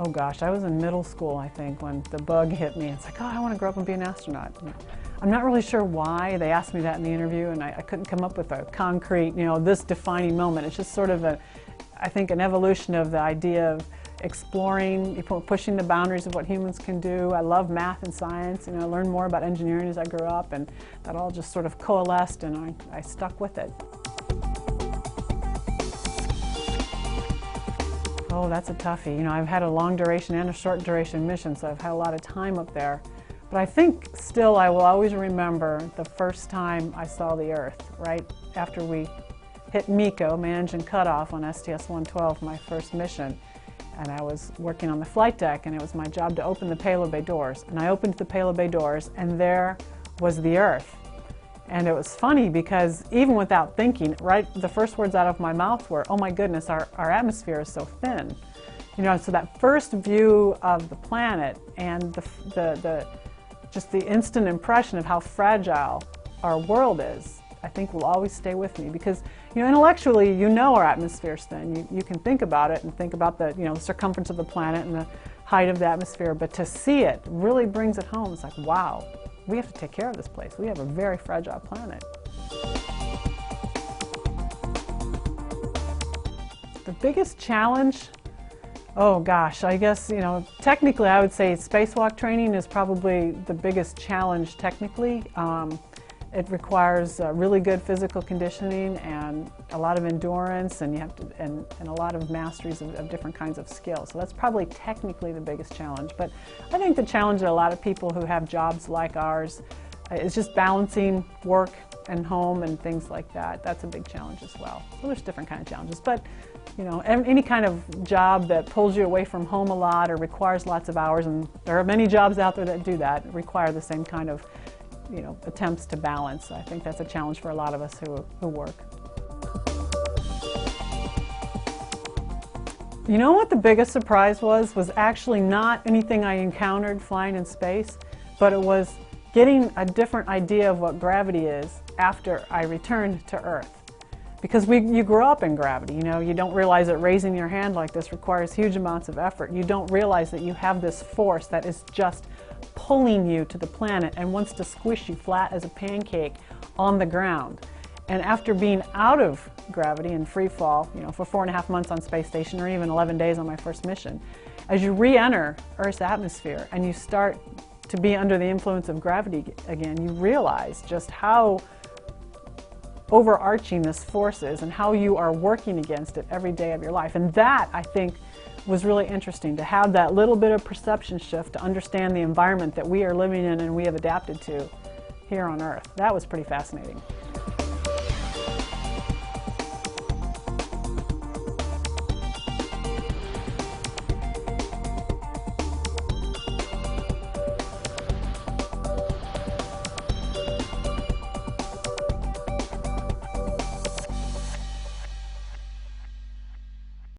Oh gosh, I was in middle school, I think, when the bug hit me. It's like, oh, I want to grow up and be an astronaut. I'm not really sure why. They asked me that in the interview, and I couldn't come up with a concrete, this defining moment. It's just sort of I think, an evolution of the idea of exploring, pushing the boundaries of what humans can do. I love math and science, I learned more about engineering as I grew up, and that all just sort of coalesced, and I stuck with it. Oh, that's a toughie. I've had a long duration and a short duration mission, so I've had a lot of time up there. But I think still I will always remember the first time I saw the Earth, right after we hit MECO, main engine cutoff, on STS-112, my first mission. And I was working on the flight deck, and it was my job to open the payload bay doors. And I opened the payload bay doors, and there was the Earth. And it was funny because even without thinking, the first words out of my mouth were, oh my goodness, our atmosphere is so thin. So that first view of the planet and just the instant impression of how fragile our world is, I think will always stay with me, because intellectually our atmosphere is thin. You can think about it and think about the circumference of the planet and the height of the atmosphere, but to see it really brings it home. It's like, wow, we have to take care of this place. We have a very fragile planet. The biggest challenge, oh gosh, I guess, technically I would say spacewalk training is probably the biggest challenge technically. It requires really good physical conditioning and a lot of endurance, and and a lot of masteries of different kinds of skills. So that's probably technically the biggest challenge. But I think the challenge that a lot of people who have jobs like ours is just balancing work and home and things like that. That's a big challenge as well. So there's different kind of challenges, but any kind of job that pulls you away from home a lot or requires lots of hours, and there are many jobs out there that do that, require the same kind of attempts to balance. I think that's a challenge for a lot of us who work. What the biggest surprise was actually not anything I encountered flying in space, but it was getting a different idea of what gravity is after I returned to Earth. Because you grow up in gravity, you don't realize that raising your hand like this requires huge amounts of effort. You don't realize that you have this force that is just pulling you to the planet and wants to squish you flat as a pancake on the ground. And after being out of gravity and free fall, for 4.5 months on space station, or even 11 days on my first mission, as you re-enter Earth's atmosphere and you start to be under the influence of gravity again, you realize just how overarching this force is and how you are working against it every day of your life. And that, I think, was really interesting, to have that little bit of perception shift to understand the environment that we are living in and we have adapted to here on Earth. That was pretty fascinating.